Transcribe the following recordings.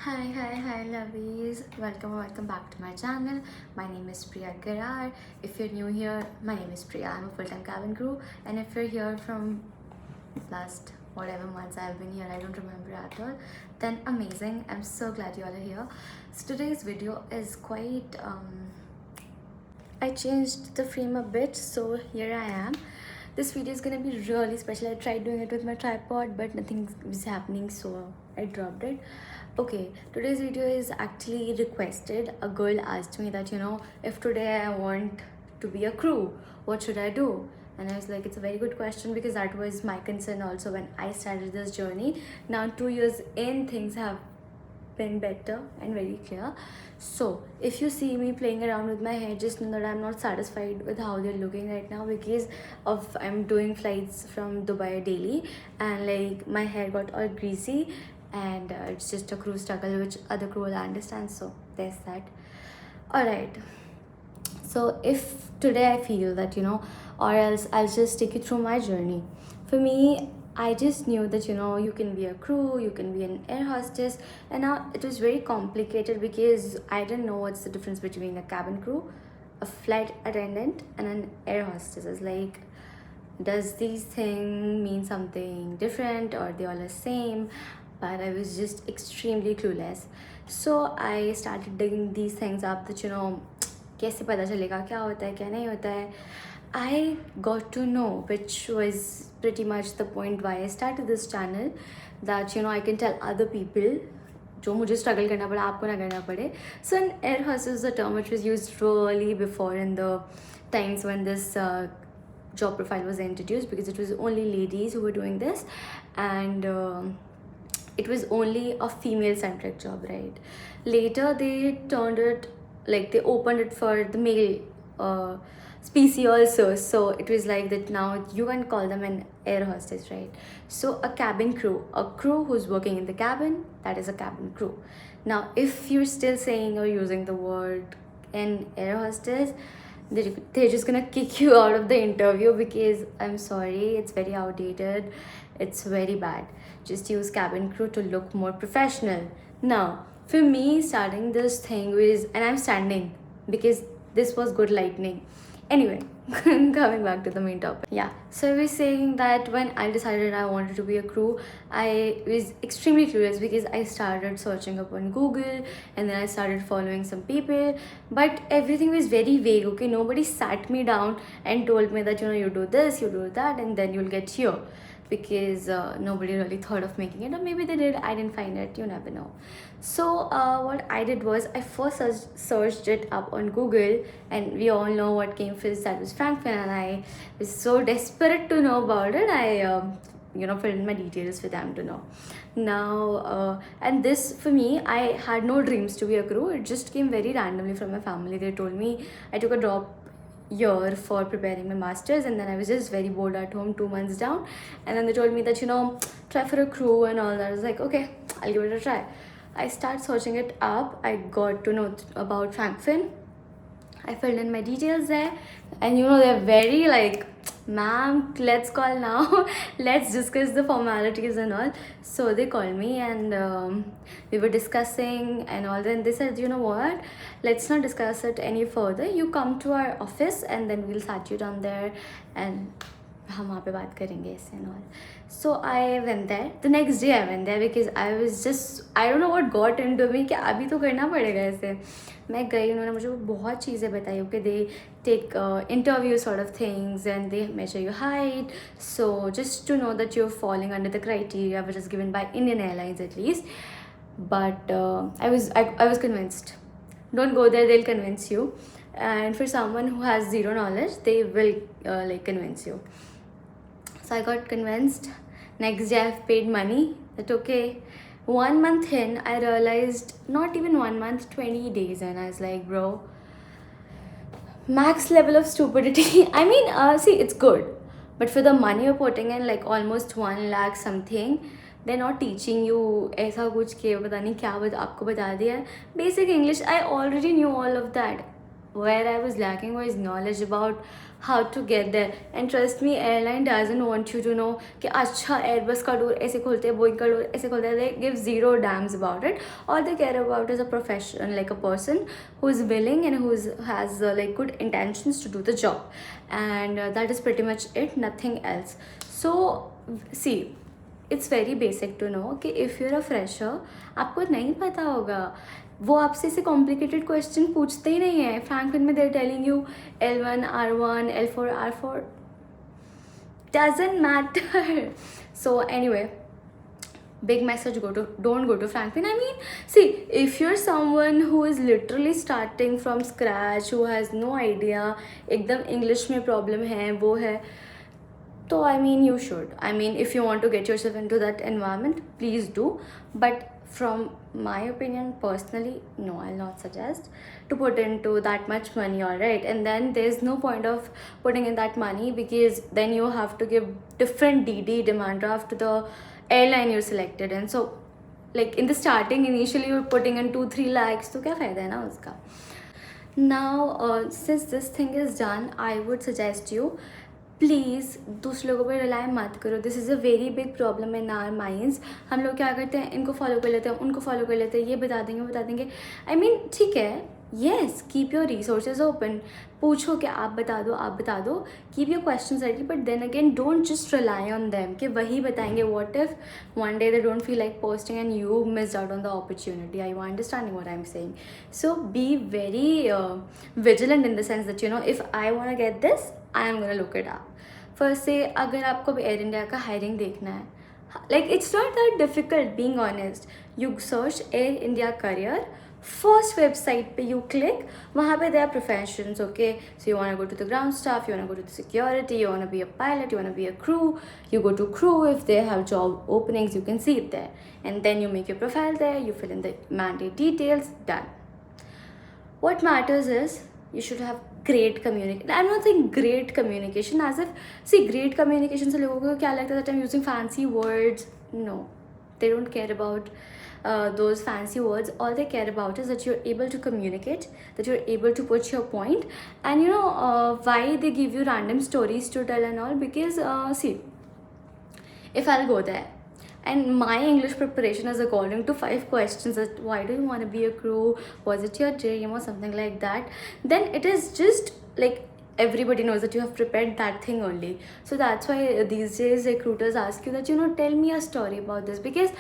Hi, lovies. Welcome back to my channel. My name is Priya Garar. If you're new here, my name is Priya. I'm a full-time cabin crew, and if you're here from last whatever months I've been here, I don't remember at all, then amazing. I'm so glad you all are here. So today's video is quite I changed the frame a bit, so here I am. This video is gonna be really special. I tried doing it with my tripod, but nothing was happening, so I dropped it. Okay, today's video is actually requested. A girl asked me that, if today I want to be a crew, what should I do? And I was like, it's a very good question because that was my concern also when I started this journey. Now, 2 years in, things have been better and very clear. So if you see me playing around with my hair, just know that I'm not satisfied with how they're looking right now because of I'm doing flights from Dubai daily, and like my hair got all greasy, and it's just a crew struggle which other crew will understand. So there's that. All right, so if today I feel that, or else I'll just take you through my journey. For me, I just knew that, you can be a crew, you can be an air hostess, and now it was very complicated because I didn't know what's the difference between a cabin crew, a flight attendant, and an air hostess. It's like, does these things mean something different or they all the same? But I was just extremely clueless. So I started digging these things up that, कैसे पता चलेगा क्या होता है क्या नहीं होता है. I got to know, which was pretty much the point why I started this channel, that I can tell other people जो मुझे struggle करना पड़ा आपको ना करना पड़े. So an air hostess is a term which was used really before in the times when this job profile was introduced, because it was only ladies who were doing this, and it was only a female centric job, right? Later they turned it, like they opened it for the male species also, so it was like that now you can call them an air hostess, right? So a cabin crew, a crew who's working in the cabin, that is a cabin crew. Now if you're still saying or using the word an air hostess, they're just gonna kick you out of the interview, because I'm sorry, it's very outdated, it's very bad. Just use cabin crew to look more professional. Now for me, starting this thing was, and I'm standing because this was good lightning. Anyway, coming back to the main topic. Yeah, so I was saying that when I decided I wanted to be a crew, I was extremely curious because I started searching up on Google, and then I started following some people, but everything was very vague. Okay, nobody sat me down and told me that, you do this, you do that, and then you'll get here, because nobody really thought of making it, or maybe they did, I didn't find it, you never know. So what I did was I first searched it up on Google, and we all know what came first, that was Frank Finn, and I was so desperate to know about it, I filled in my details for them to know. Now and this, for me, I had no dreams to be a crew. It just came very randomly from my family. They told me, I took a drop year for preparing my masters, and then I was just very bored at home 2 months down, and then they told me that, try for a crew and all that. I was like, okay, I'll give it a try. I start searching it up. I got to know about Frank Finn. I filled in my details there, and they're very like, ma'am, let's call now. Let's discuss the formalities and all. So they called me, and we were discussing and all. Then they said, you know what, let's not discuss it any further. You come to our office, and then we'll sat you down there, and हम वहाँ पे बात करेंगे ऐसे and all. So I went there. The next day I went there because I was just, I don't know what got into me कि अभी तो करना पड़ेगा ऐसे. मैं गई, उन्होंने मुझे बहुत चीज़ें बताई. Okay, they take interview sort of things, and they measure your height. So just to know that you're falling under the criteria which is given by Indian Airlines at least. But I was convinced. Don't go there, they'll convince you. And for someone who has zero knowledge, they will like convince you. So I got convinced. Next day I've paid money. That okay. 1 month in, I realized, not even 1 month, 20 days, and I was like, bro, max level of stupidity. I mean, see, it's good, but for the money you're putting in, like almost 1 lakh something, they're not teaching you ऐसा कुछ के पता नहीं क्या आपको बता दिया है. Basic English, I already knew all of that. where I was lacking was knowledge about how to get there. And trust me, airline doesn't want you to know कि अच्छा Airbus का door ऐसे खोलते हैं, Boeing का door ऐसे खोलते हैं. They give zero damns about it. All they care about is a profession, like a person who is willing and who has like good intentions to do the job, and that is pretty much it. Nothing else. So see, it's very basic to know कि if you're a fresher, आपको नहीं पता होगा, वो आपसे ऐसे complicated question पूछते ही नहीं है. फ्रैंकलिन में they're telling you L1 R1 L4 R4 doesn't matter. So anyway, big message, don't go to Franklin. I mean, see, if you're someone who is literally starting from scratch, who has no idea, एकदम English में problem है, वो है, so I mean, you should. I mean, if you want to get yourself into that environment, please do. But from my opinion, personally, no, I'll not suggest to put into that much money, alright? And then there's no point of putting in that money, because then you have to give different DD, demand draft, to the airline you selected. And so, like in the starting, initially you're putting in 2-3 lakhs, तो क्या फ़ायदा है ना उसका. Now, since this thing is done, I would suggest you, please दूसरे लोगों पर rely मत करो. This is a very big problem in our minds. हम लोग क्या करते हैं, इनको फॉलो कर लेते हैं, उनको फॉलो कर लेते हैं, ये बता देंगे. आई मीन, ठीक है, yes, keep your resources open. पूछो कि आप बता दो, keep your question ready. But then again, don't just rely on them कि वही बताएंगे. What if one day they don't feel like posting and you missed out on the opportunity. I understanding what I am saying. So be very vigilant in the sense that you know, if I want to get this, I am gonna look it up. First से अगर आपको Air India का hiring देखना है, like it's not that difficult, being honest. You search Air India career, first website पे you click, वहाँ पे there professions. Okay, so you want to go to the ground staff, you want to go to the security, you want be a pilot, you want be a crew, you go to crew. If they have job openings, you can see it there, and then you make your profile there, you fill in the mandate details, done. What matters is you should have great communication. I'm not saying great communication as if, see, great communication से लोगों को क्या लगता है that I'm using fancy words. No, they don't care about those fancy words. All they care about is that you're able to communicate, that you're able to put your point. And you know why they give you random stories to tell and all, because see, if I'll go there and my English preparation is according to 5 questions, that why do you want to be a crew, was it your dream or something like that, then it is just like everybody knows that you have prepared that thing only. So that's why these days recruiters ask you that, you know, tell me a story about this, because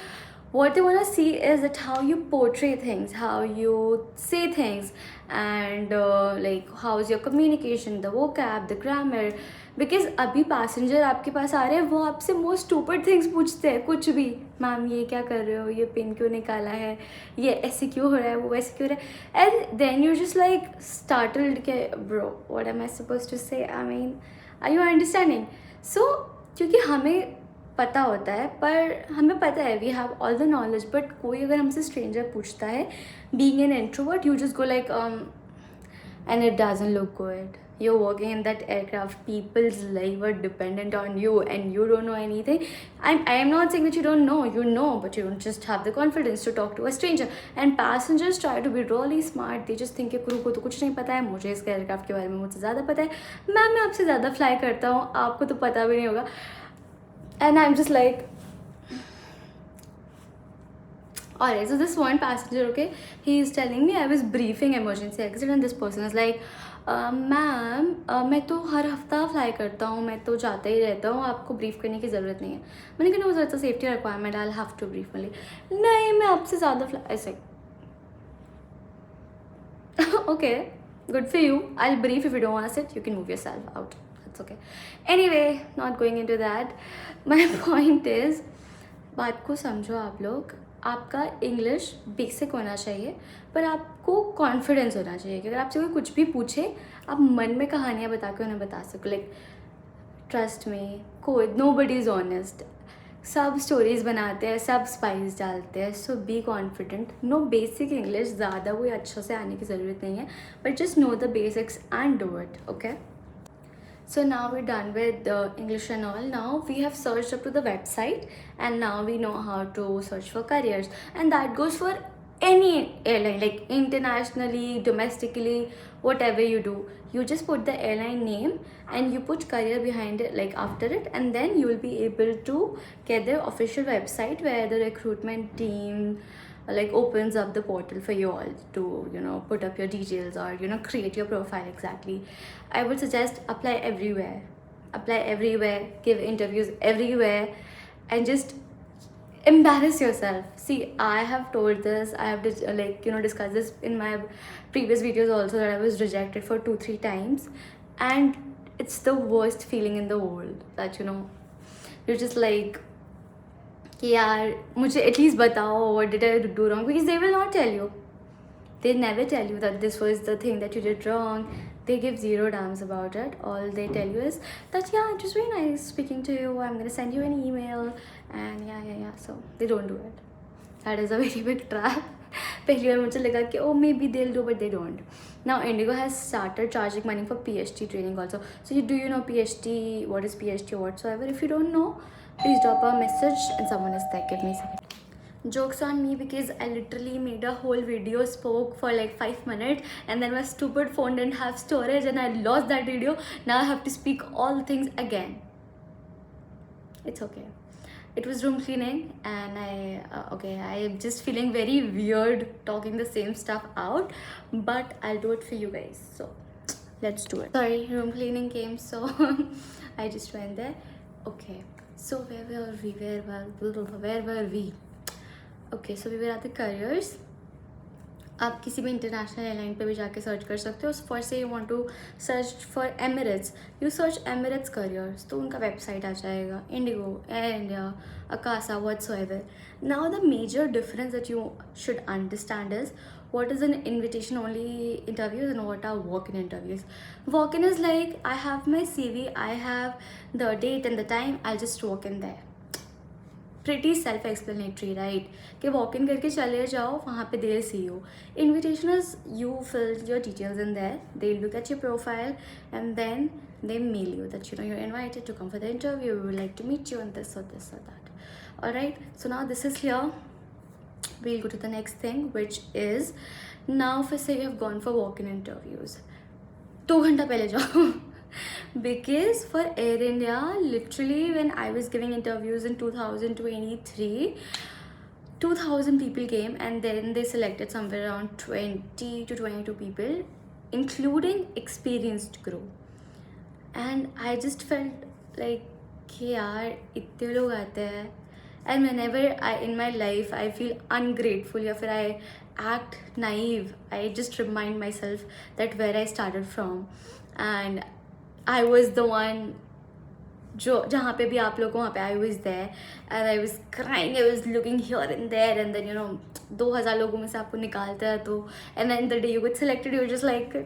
what they want to see is that how you portray things, how you say things, and like how's your communication, the vocab, the grammar. Because अभी passenger आपके पास आ रहे हैं, वो आपसे most stupid things पूछते हैं, कुछ भी. मैम ये क्या कर रहे हो, ये पिन क्यों निकाला है, ये ऐसे क्यों हो रहा है, वो वैसे क्यों हो रहा है. And then you just like startled के bro what am I supposed to say. I mean, are you understanding. So क्योंकि हमें पता होता है, पर हमें पता है we have all the knowledge, but कोई अगर हमसे स्ट्रेंजर पूछता है, being an introvert, you just go like and it doesn't look good. You're working in that aircraft, people's life are dependent on you, and you don't know anything. I am not saying that you don't know, you know, but you don't just have the confidence to talk to a stranger. And passengers try to be really smart. They just think कि crew को तो कुछ नहीं पता है, मुझे इसके aircraft के बारे में मुझसे ज़्यादा पता है, मैं आपसे ज़्यादा फ्लाई करता हूँ, आपको तो पता भी नहीं होगा. And I'm just like, alright, so this one passenger, okay, he is telling me I was briefing emergency exit, and this person is like, ma'am मैं तो हर हफ्ता फ्लाई करता हूँ, मैं तो जाता ही रहता हूँ, आपको ब्रीफ करने की ज़रूरत नहीं है. मैंने कहा, no, it's safety requirement, I will have to brief only. नहीं, मैं आपसे ज़्यादा फ्लाई, ऐसे. Okay, good for you, I will brief. If you don't want to sit, you can move yourself out, that's okay. Anyway, not going into that. My point is, बात को समझो आप लोग. आपका इंग्लिश बेसिक होना चाहिए, पर आपको कॉन्फिडेंस होना चाहिए कि अगर आपसे कोई कुछ भी पूछे, आप मन में कहानियाँ बता के उन्हें बता सको. लाइक ट्रस्ट में, कोई नोबडी इज़ ऑनेस्ट, सब स्टोरीज़ बनाते हैं, सब स्पाइस डालते हैं. So be confident. Know basic English, ज़्यादा कोई अच्छा से आने की ज़रूरत नहीं है, but just know the basics and do it. Okay, so now we're done with the English and all. Now we have searched up to the website, and now we know how to search for careers, and that goes for any airline, like internationally, domestically, whatever you do, you just put the airline name and you put career behind it, like after it, and then you will be able to get their official website where the recruitment team like opens up the portal for you all to, you know, put up your details or, you know, create your profile. Exactly, I would suggest apply everywhere, give interviews everywhere, and just embarrass yourself. See, I have told this, I have like, you know, discussed this in my previous videos also, that I was rejected for 2-3 times, and it's the worst feeling in the world, that, you know, you're just like, कि यार मुझे at least बताओ what did I do wrong, because they will not tell you. They never tell you that this was the thing that you did wrong. They give zero damns about it. All they tell you is that, yeah, it was very nice speaking to you, I'm gonna send you an email, and yeah. So they don't do it. That is a very big trap. पहली बार मुझे लगा कि oh maybe they'll do, but they don't. Now Indigo has started charging money for PhD training also. So do you know PhD? What is PhD or whatsoever? If you don't know, please drop a message and someone is there. Give me a second. Jokes on me, because I literally made a whole video, spoke for like 5 minutes, and then my stupid phone didn't have storage and I lost that video. Now I have to speak all the things again. It's okay. It was room cleaning, and I'm just feeling very weird talking the same stuff out, but I'll do it for you guys, so let's do it. Sorry, room cleaning came, so I just went there. Okay, so where were we? Okay, so we were at the careers. आप किसी भी international airline पे भी जाके search कर सकते हो. First से you want to search for Emirates, you search Emirates careers, तो उनका वेबसाइट आ जाएगा. IndiGo, Air India, Akasa, whatsoever. Now the major difference that you should understand is what is an invitation only interviews and what are walk-in interviews. Walk-in is like, I have my CV, I have the date and the time, I'll just walk in there. Pretty self-explanatory, right? कि walk in करके चले जाओ, वहाँ पे they'll see you. Invitation is you fill your details in there, they'll look at your profile, and then they mail you that, you know, you're invited to come for the interview, we would like to meet you, and this or that. Alright, so now this is here. We'll go to the next thing, which is, now for say you have gone for walk-in interviews, 2 घंटा पहले जाओ. Because for Air India, literally when I was giving interviews in 2023, 2000 people came, and then they selected somewhere around 20 to 22 people, including experienced crew. And I just felt like, yaar, इतने लोग आते हैं. And whenever in my life I feel ungrateful, or I act naive, I just remind myself that where I started from, and I was the one जो जहाँ पे भी आप लोग को वहाँ पे I was there, and I was crying, I was looking here and there, and then, you know, 2000 लोगों में से आपको निकालते हैं तो, and then the day you get selected, you're just like,